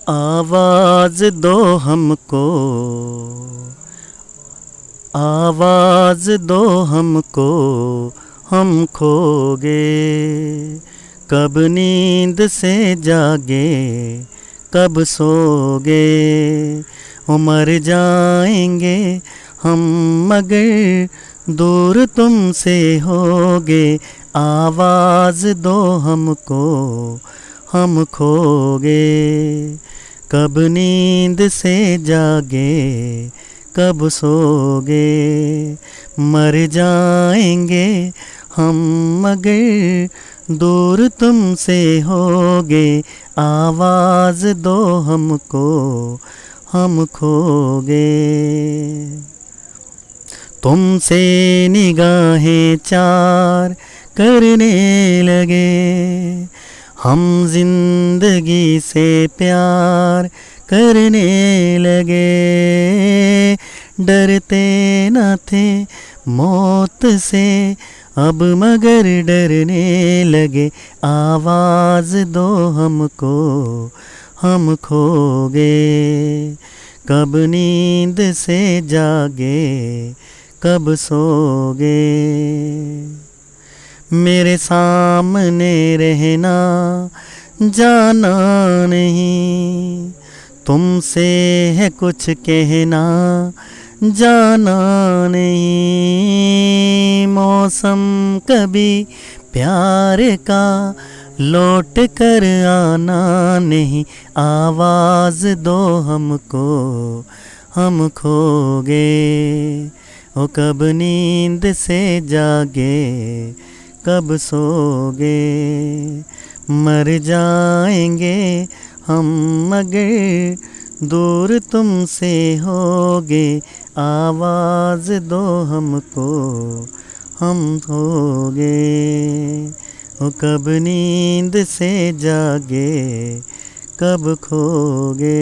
आवाज दो हमको, आवाज दो हमको, हम खो गए। कब नींद से जागे, कब सोगे, मर जाएंगे हम मगर दूर तुमसे होगे। आवाज दो हमको, हम खो गए। कब नींद से जागे, कब सोगे, मर जाएंगे हम मगर दूर तुमसे होगे। आवाज दो हमको, हम खो गए। तुमसे निगाहें चार करने लगे, हम जिंदगी से प्यार करने लगे। डरते न थे मौत से, अब मगर डरने लगे। आवाज दो हमको, हम खो गए। कब नींद से जागे, कब सोगे। मेरे सामने रहना जाना नहीं, तुमसे है कुछ कहना जाना नहीं। मौसम कभी प्यार का लौट कर आना नहीं। आवाज दो हमको, हम खो गए। ओ कब नींद से जागे, कब सोगे, मर जाएंगे हम मगर दूर तुमसे होगे। आवाज दो हमको, हम होगे। ओ कब नींद से जागे, कब खोगे।